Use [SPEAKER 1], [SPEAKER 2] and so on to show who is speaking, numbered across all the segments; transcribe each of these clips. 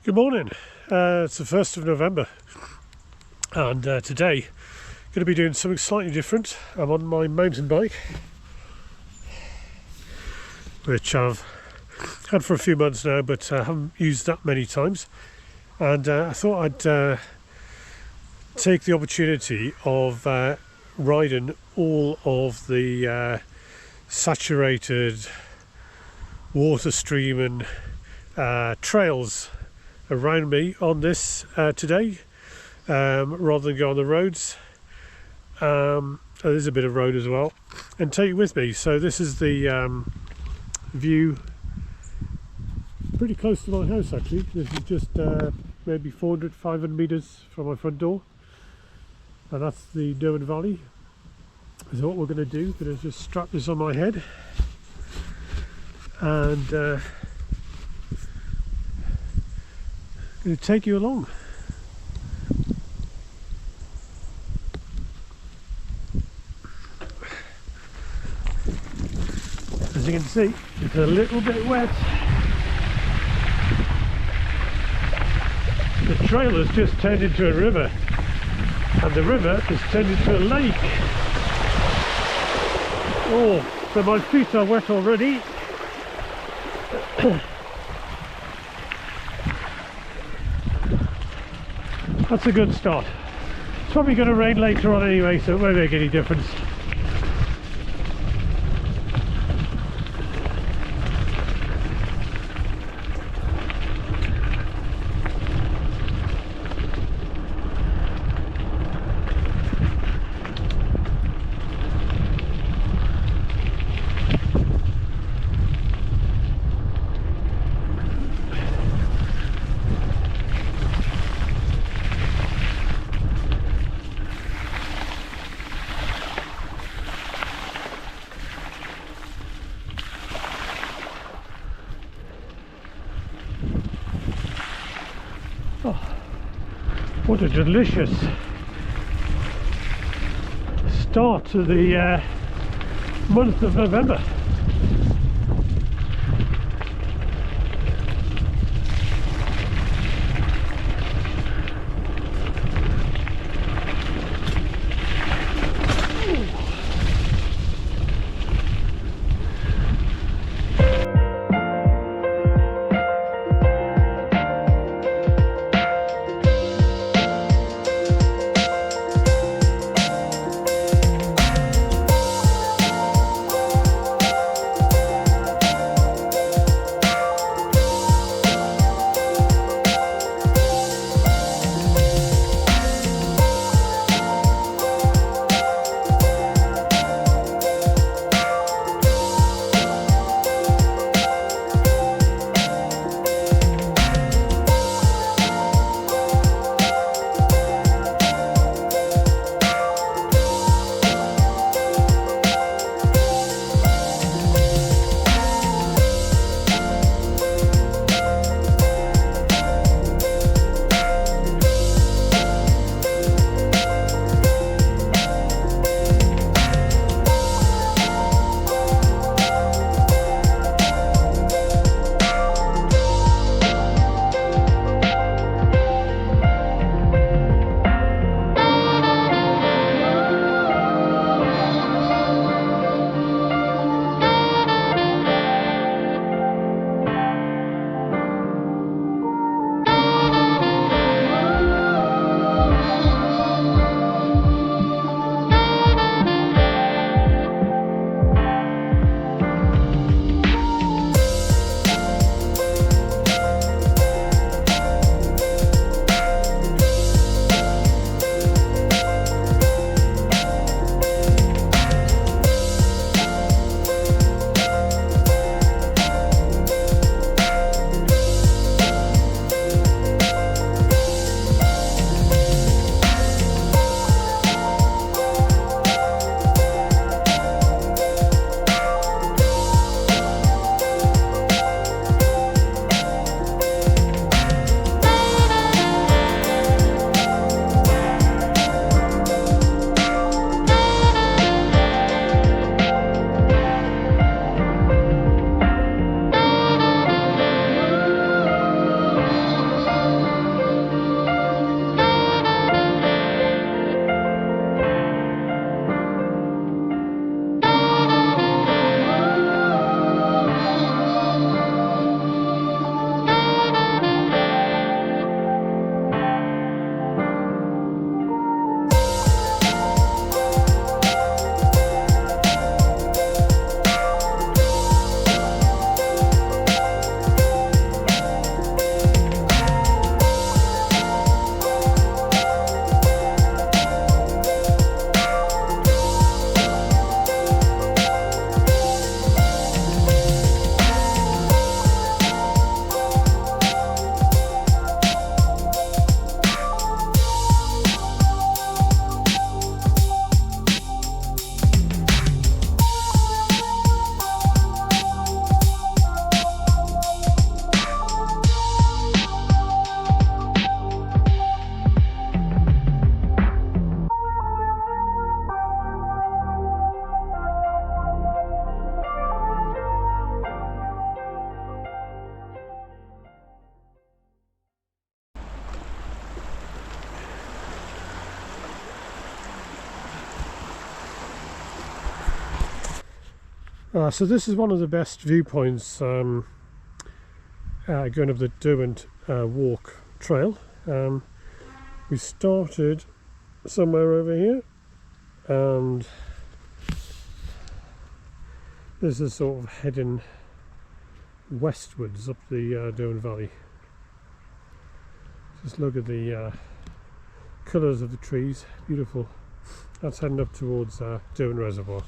[SPEAKER 1] Good morning. It's the 1st of November, and today I'm going to be doing something slightly different. I'm on my mountain bike, which I've had for a few months now, but I haven't used that many times. And I thought I'd take the opportunity of riding all of the saturated water streaming trails around me on this today, rather than go on the roads. There's a bit of road as well, and take it with me. So this is the view pretty close to my house actually. This is just maybe 500 meters from my front door, and that's the Derwent Valley. So what we're going to do is just strap this on my head and going to take you along. As you can see, it's a little bit wet. The trail has just turned into a river, and the river has turned into a lake. Oh, so my feet are wet already. That's a good start. It's probably going to rain later on anyway, so it won't make any difference. Oh, what a delicious start to the month of November. So this is one of the best viewpoints going up the Derwent Walk trail. We started somewhere over here, and this is sort of heading westwards up the Derwent Valley. Just look at the colours of the trees, beautiful. That's heading up towards Derwent Reservoir.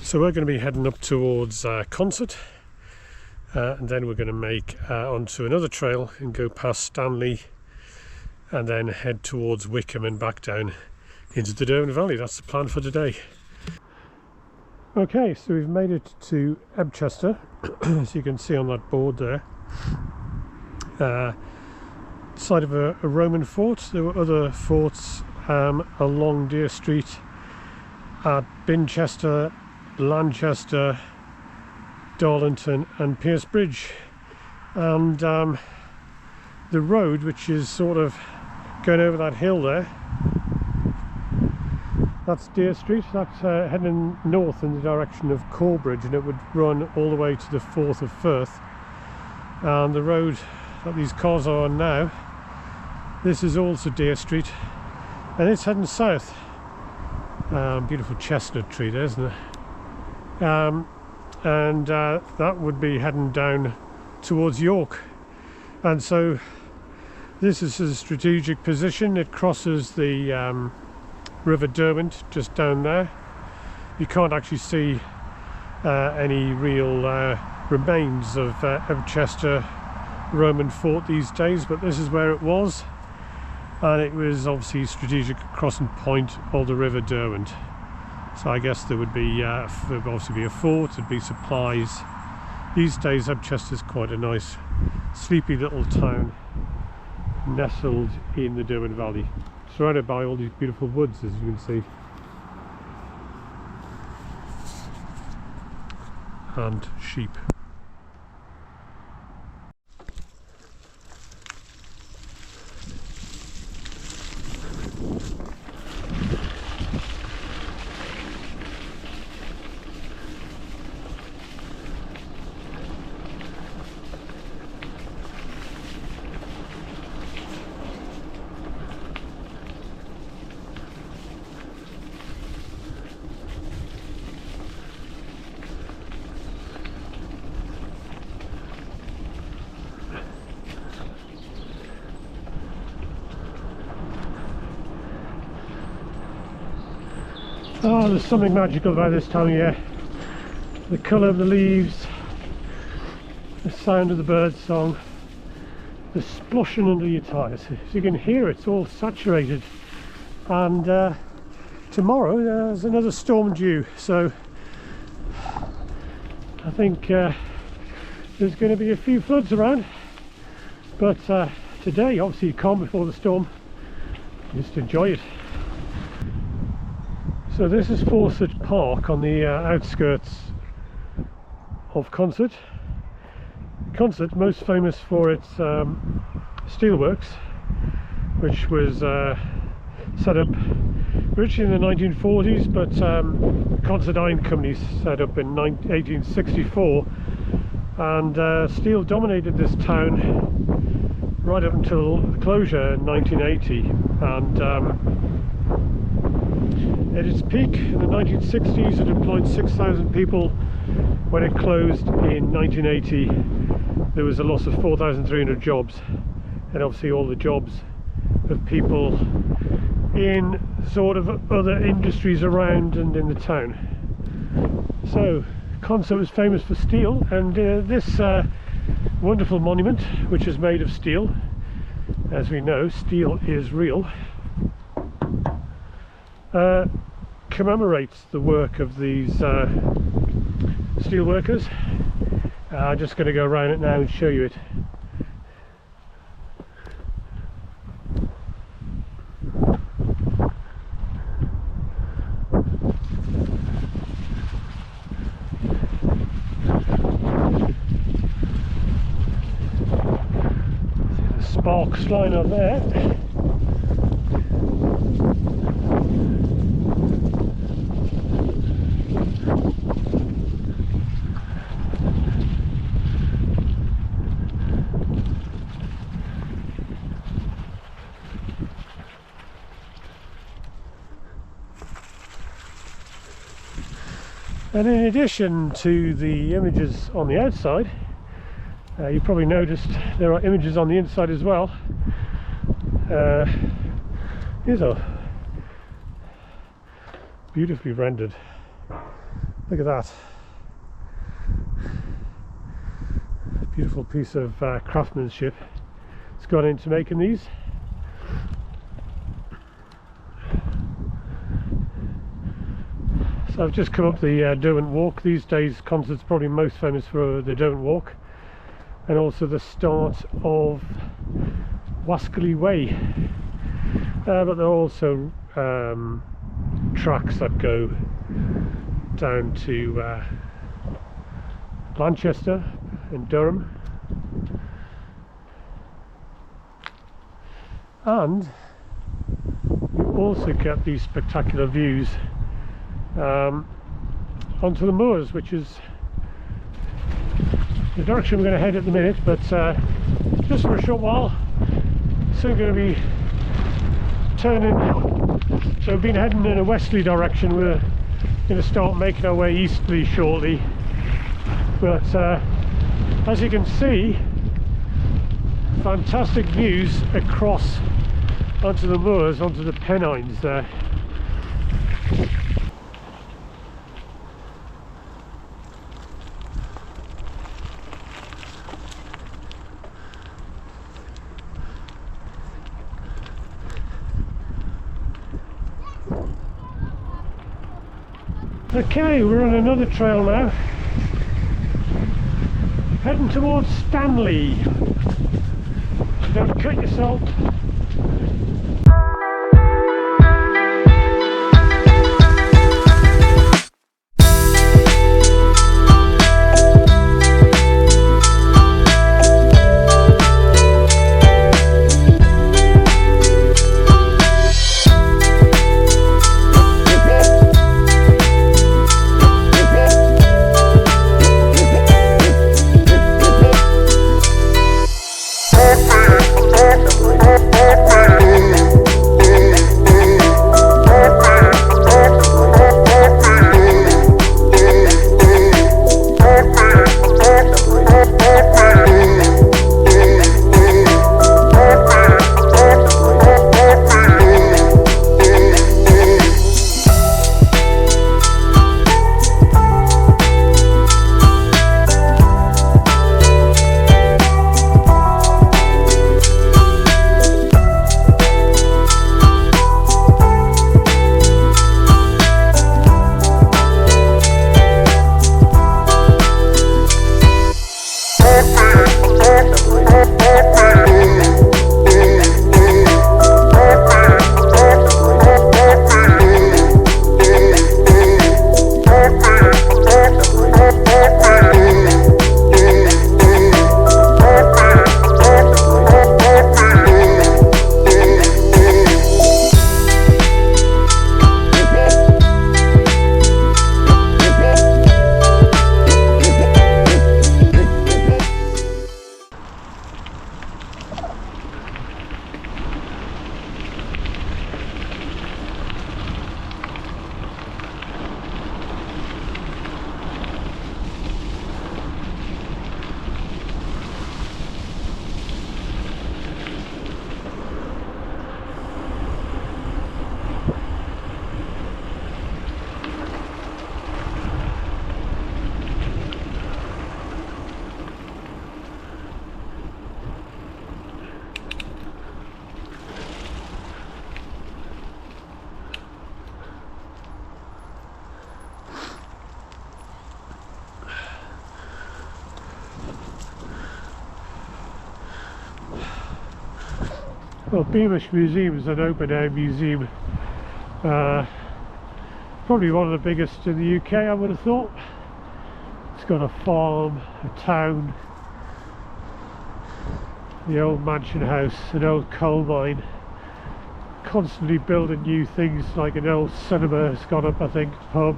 [SPEAKER 1] So we're going to be heading up towards Concert, and then we're going to make onto another trail and go past Stanley, and then head towards Wickham and back down into the Derwent Valley. That's the plan for today. Okay, so we've made it to Ebchester, as you can see on that board there. Site of a Roman fort. There were other forts along Deer Street at Binchester, Lanchester, Darlington and Pierce Bridge, and the road, which is sort of going over that hill there, that's Deer Street. That's heading north in the direction of Corbridge, and it would run all the way to the Forth of Firth. And the road that these cars are on now, this is also Deer Street, and it's heading south. Beautiful chestnut tree there, isn't it? And that would be heading down towards York. And so this is a strategic position. It crosses the River Derwent just down there. You can't actually see any real remains of Ebchester Roman fort these days, but this is where it was, and it was obviously a strategic crossing point of the River Derwent. So I guess there would be obviously be a fort, there'd be supplies. These days Ebchester's quite a nice sleepy little town nestled in the Derwent Valley, surrounded by all these beautiful woods, as you can see, and sheep. Oh, there's something magical about this time of year. The colour of the leaves, the sound of the bird song, the splushing under your tyres. As you can hear, it's all saturated. And tomorrow there's another storm due, so I think there's going to be a few floods around. But today, obviously calm before the storm, just enjoy it. So this is Fawcett Park on the outskirts of Concert. Concert, most famous for its steelworks, which was set up originally in the 1940s, but Concert Iron Company set up in 1864, and steel dominated this town right up until the closure in 1980. And at its peak in the 1960s, it employed 6,000 people. When it closed in 1980, there was a loss of 4,300 jobs, and obviously all the jobs of people in sort of other industries around and in the town. So Concert was famous for steel, and this wonderful monument, which is made of steel, as we know, steel is real, commemorates the work of these steel workers. I'm just going to go around it now and show you it. See the sparks flying up there. And in addition to the images on the outside, you probably noticed there are images on the inside as well. These are beautifully rendered. Look at that. Beautiful piece of craftsmanship it's gone into making these. So I've just come up the Derwent Walk. These days concert's probably most famous for the Derwent Walk, and also the start of Wascally Way, but there are also tracks that go down to Manchester and Durham, and you also get these spectacular views onto the moors, which is the direction we're going to head at the minute, but just for a short while. Soon going to be turning, so we've been heading in a westerly direction. We're going to start making our way easterly shortly, but as you can see, fantastic views across onto the moors, onto the Pennines there. Okay, we're on another trail now, heading towards Stanley. Don't cut yourself. Well, Beamish Museum is an open-air museum, probably one of the biggest in the UK, I would have thought. It's got a farm, a town, the old mansion house, an old coal mine, constantly building new things, like an old cinema has gone up, I think, pub.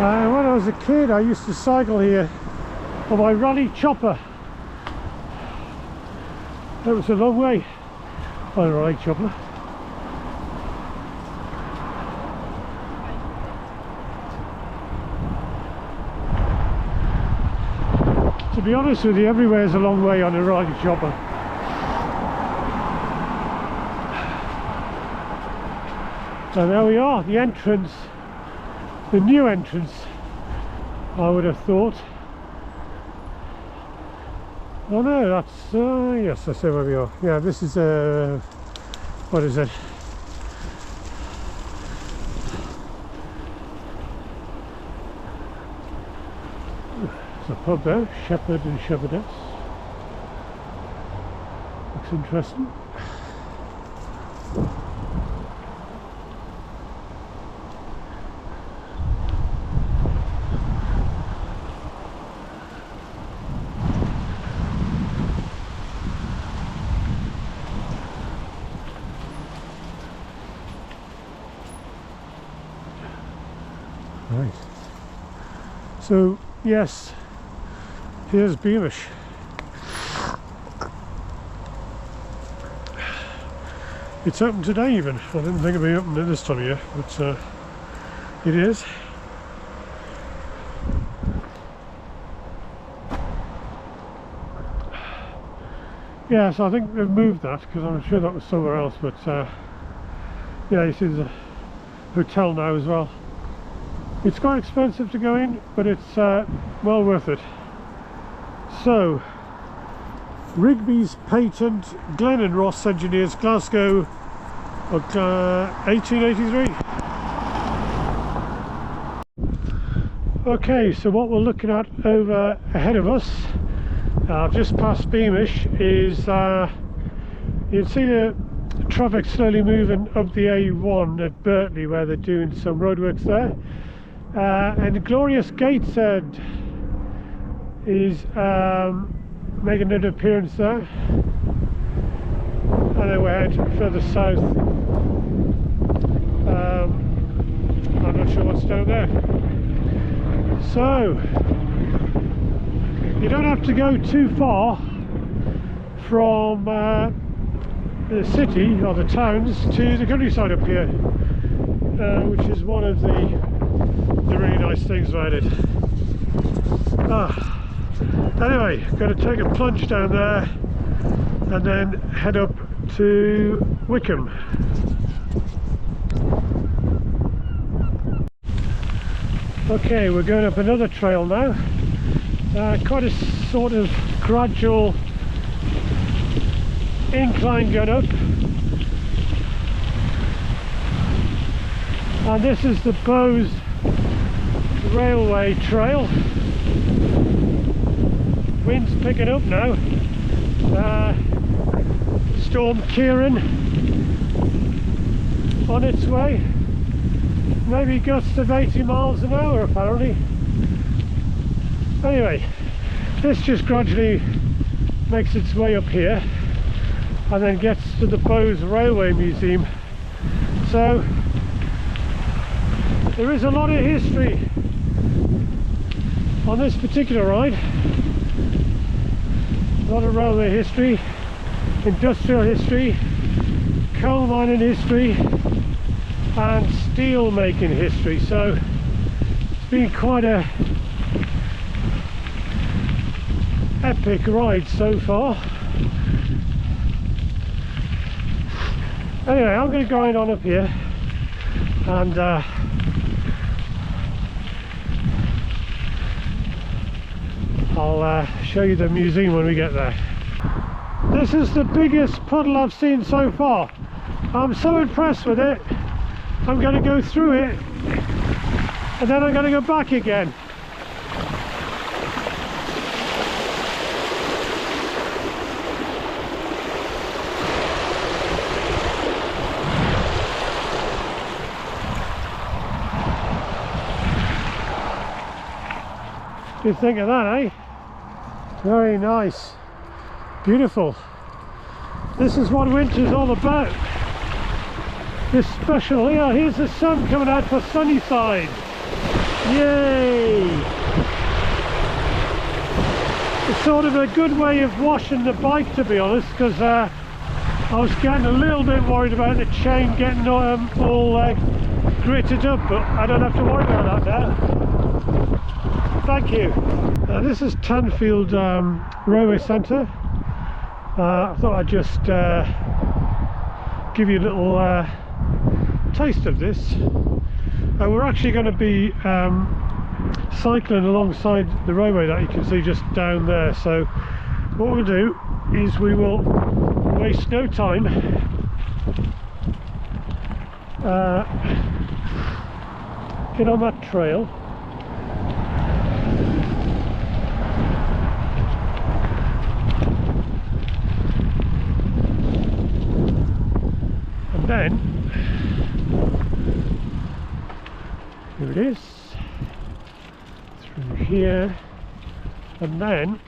[SPEAKER 1] When I was a kid, I used to cycle here on my rally chopper. That was a long way on a rally chopper. To be honest with you, everywhere is a long way on a rally chopper. So there we are, the entrance, the new entrance, I would have thought. Oh no, that's, yes, I see where we are. Yeah, this is, what is it? There's a pub there, Shepherd and Shepherdess. Looks interesting. Right. So yes, here's Beamish. It's open today even. I didn't think it'd be open at this time of year, but it is. Yeah, so I think they've moved that because I'm sure that was somewhere else, but yeah, you see there's a hotel now as well. It's quite expensive to go in, but it's well worth it. So, Rigby's Patent, Glenn and Ross Engineers, Glasgow, 1883. Okay, so what we're looking at over ahead of us, just past Beamish, is you can see the traffic slowly moving up the A1 at Bertley, where they're doing some roadworks there. And Glorious Gateshead is making an appearance there, and then we're heading further south. I'm not sure what's down there. So you don't have to go too far from the city or the towns to the countryside up here, which is one of the really nice things about it. Anyway, going to take a plunge down there and then head up to Wickham. Okay, we're going up another trail now. Quite a sort of gradual incline going up. And this is the Bowes Railway Trail. Wind's picking up now. Storm Kieran on its way. Maybe gusts of 80 miles an hour apparently. Anyway, this just gradually makes its way up here and then gets to the Bowes Railway Museum. So there is a lot of history on this particular ride. A lot of railway history, industrial history, coal mining history and steel making history. So it's been quite a epic ride so far. Anyway, I'm going to grind on up here and I'll show you the museum when we get there. This is the biggest puddle I've seen so far. I'm so impressed with it. I'm going to go through it and then I'm going to go back again. What do you think of that, eh? Very nice. Beautiful. This is what winter's all about. This special here. Here's the sun coming out for Sunnyside. Yay! It's sort of a good way of washing the bike, to be honest, because I was getting a little bit worried about the chain getting all gritted up, but I don't have to worry about that now. Thank you. This is Tanfield Railway Centre. I thought I'd just give you a little taste of this. We're actually going to be cycling alongside the railway that you can see just down there, so what we'll do is we will waste no time get on that trail and then here it is, through here, and then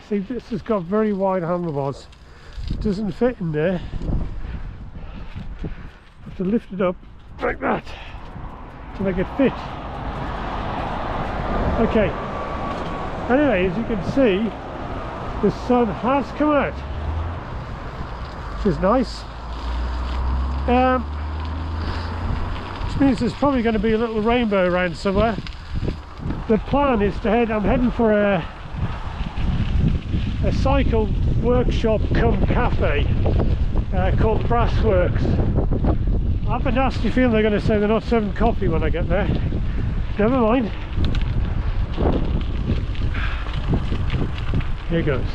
[SPEAKER 1] see, this has got very wide handlebars. It doesn't fit in there. I have to lift it up like that to make it fit. Okay, anyway, as you can see, the sun has come out, which is nice. Which means there's probably going to be a little rainbow around somewhere. The plan is to I'm heading for a cycle workshop cum cafe called Brassworks. I have a nasty feeling they're going to say they're not serving coffee when I get there. Never mind. Here goes.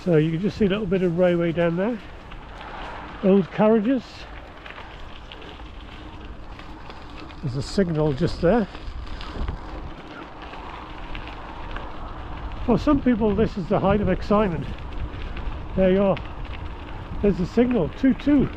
[SPEAKER 1] So you can just see a little bit of railway down there. Old carriages. There's a signal just there. For some people this is the height of excitement. There you are. There's the signal, 2-2.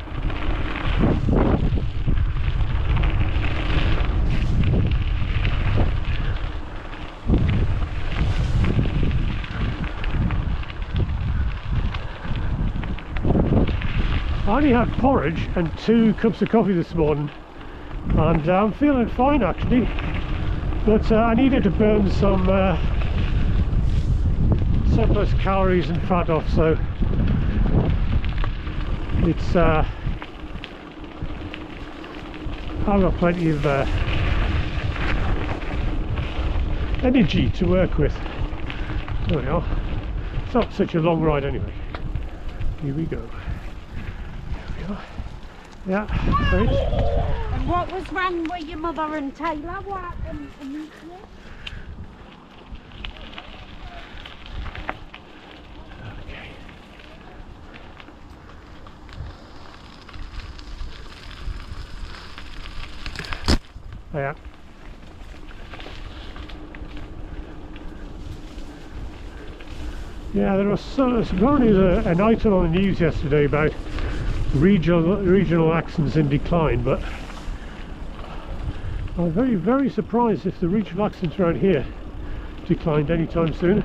[SPEAKER 1] I only had porridge and 2 cups of coffee this morning, and I'm feeling fine actually, but I needed to burn some surplus calories and fat off, so it's I've got plenty of energy to work with. There we are. It's not such a long ride anyway. Here we go. Yeah, great.
[SPEAKER 2] And what was wrong with your mother and Taylor? What happened to you?
[SPEAKER 1] Okay. Yeah. Yeah, there was apparently an item on the news yesterday about regional accents in decline, but I'm very, very surprised if the regional accents around here declined anytime soon.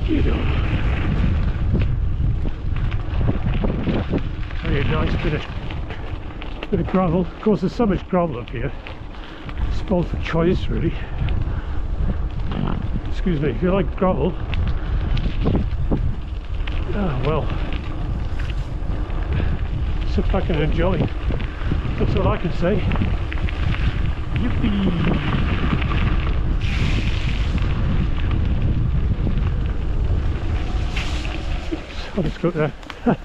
[SPEAKER 1] You know, very nice bit of gravel. Of course, there's so much gravel up here. Spoiled for choice, really. Excuse me, if you like gravel. Oh, well, sit back and enjoy. That's all I can say. Yippee! Oops, I'll just go there. I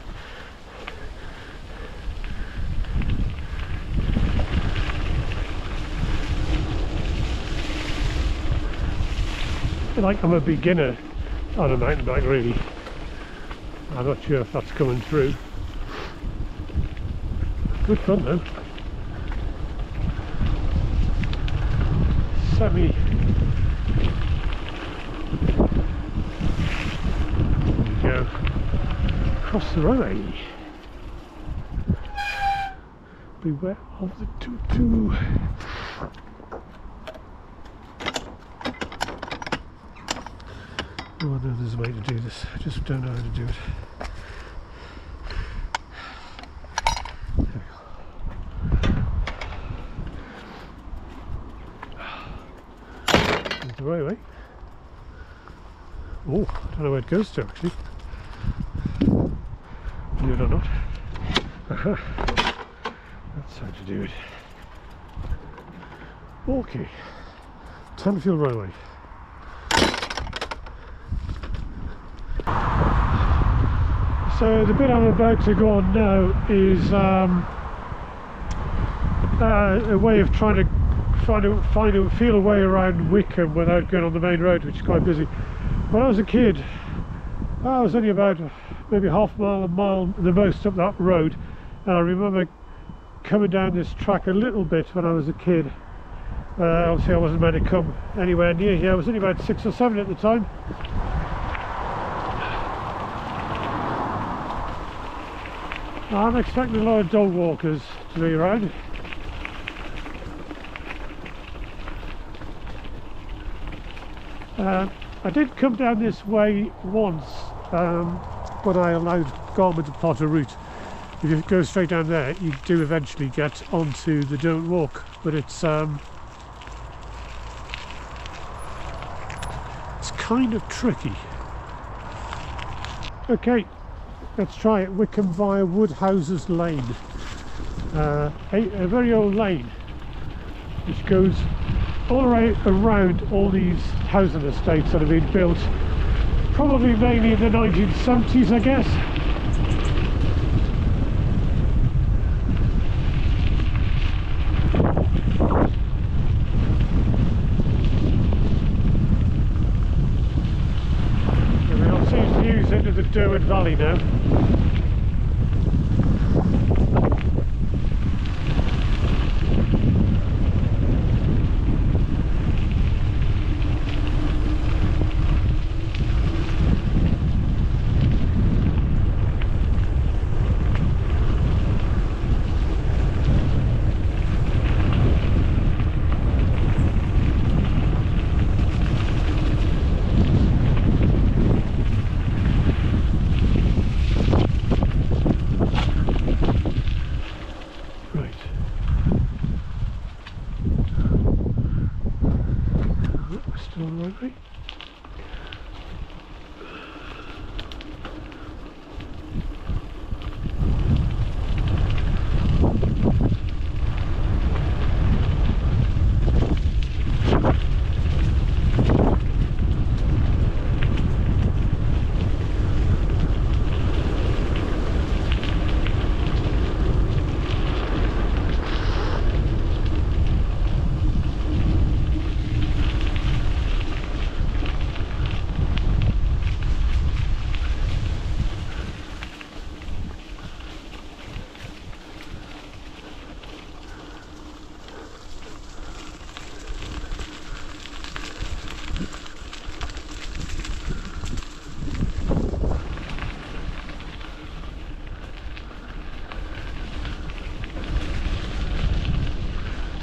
[SPEAKER 1] feel like I'm a beginner on a mountain bike, really. I'm not sure if that's coming through. Good fun though. Semi. There we go. Across the road. Beware of the tutu. Oh, I know there's a way to do this. I just don't know how to do it. There we go. There's the right way. Oh, I don't know where it goes to actually. Believe it or not. That's how to do it. Okay. Tanfield Railway. So the bit I'm about to go on now is a way of trying to feel a way around Wickham without going on the main road, which is quite busy. When I was a kid, I was only about maybe half a mile the most up that road, and I remember coming down this track a little bit when I was a kid. Obviously I wasn't meant to come anywhere near here. I was only about 6 or 7 at the time. I'm expecting a lot of dog walkers to be around. I did come down this way once when I allowed Garmin to plot a route. If you go straight down there, you do eventually get onto the Don't Walk, but it's kind of tricky. Okay, let's try it. Wickham via Woodhouses Lane, a very old lane which goes all the way around all these housing estates that have been built, probably mainly in the 1970s, I guess. And we all see views into the Derwent Valley now. Still on the right way.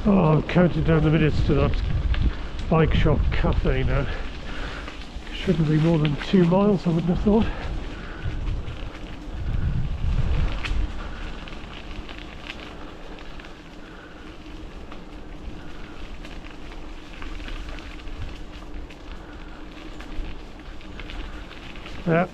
[SPEAKER 1] Oh, I'm counting down the minutes to that bike shop cafe now. Shouldn't be more than 2 miles, I wouldn't have thought. Yeah.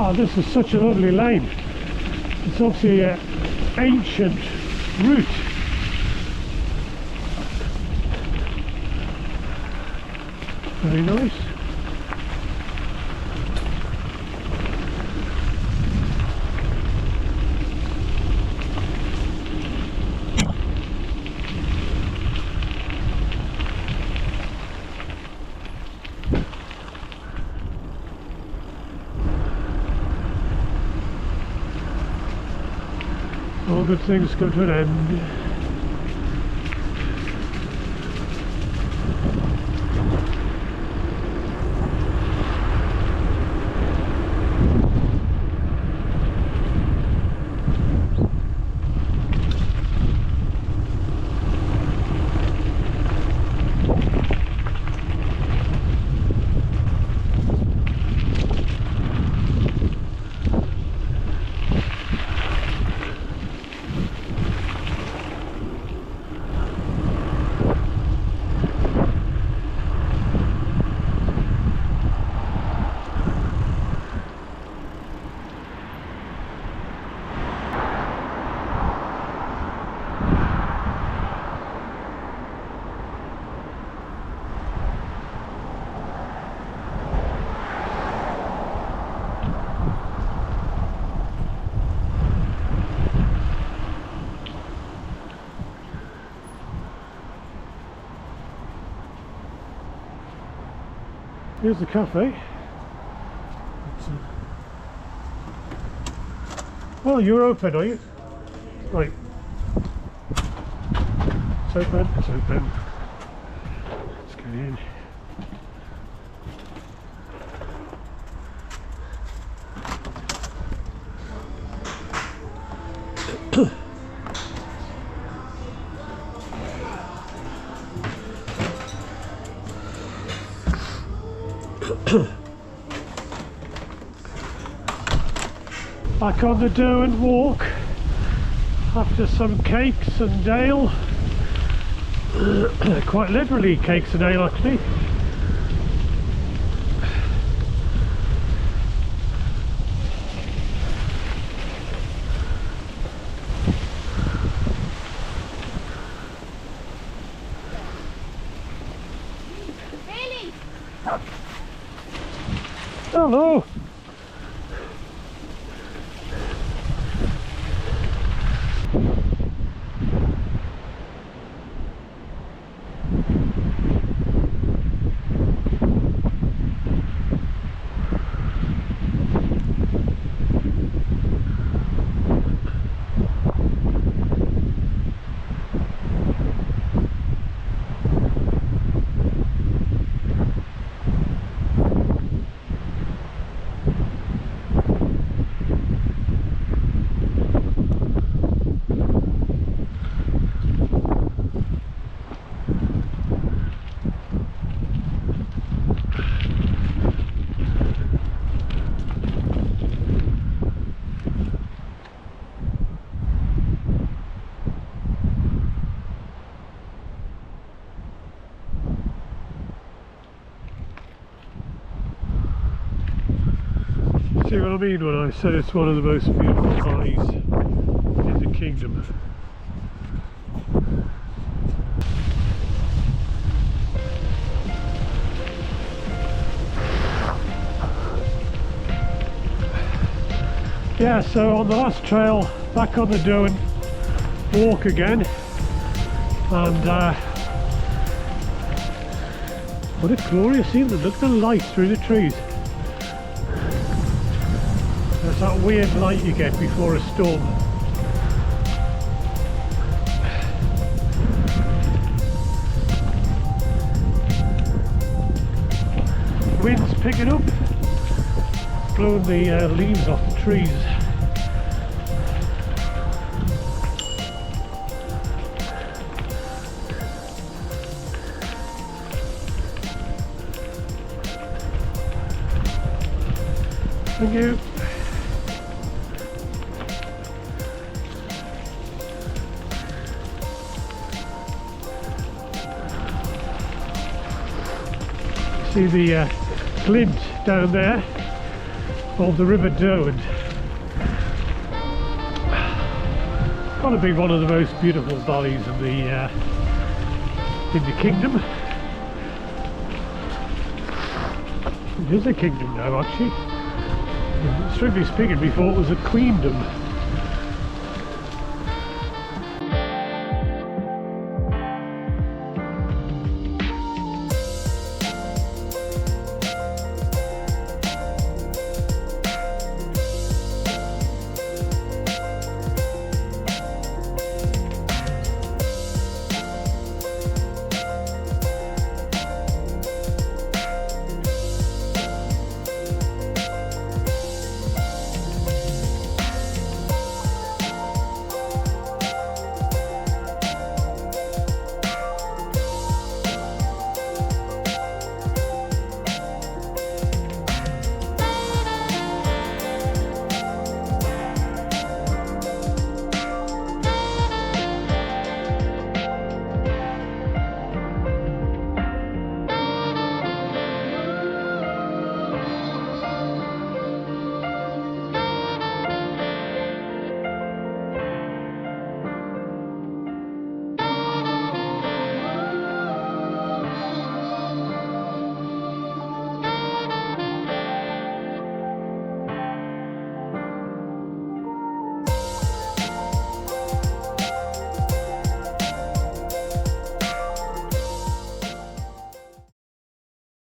[SPEAKER 1] Oh, this is such a lovely lane. It's obviously an ancient route. Very nice. All good things come to an end. Here's the cafe. Oh, you're open, are you? Right. It's open, it's open. Let's get in. Back on the Derwent walk after some cakes and ale. Quite literally cakes and ale actually.
[SPEAKER 2] Billy!
[SPEAKER 1] Hello! See what I mean when I said it's one of the most beautiful valleys in the kingdom. Yeah, so on the last trail, back on the Derwent walk again, and what a glorious scene! Look at the light through the trees. There's that weird light you get before a storm. Wind's picking up, blowing the leaves off the trees. Thank you. See the glint down there called the River Derwent. Got to be one of the most beautiful valleys in the kingdom. It is a kingdom now, actually. Strictly speaking, before it was a queendom.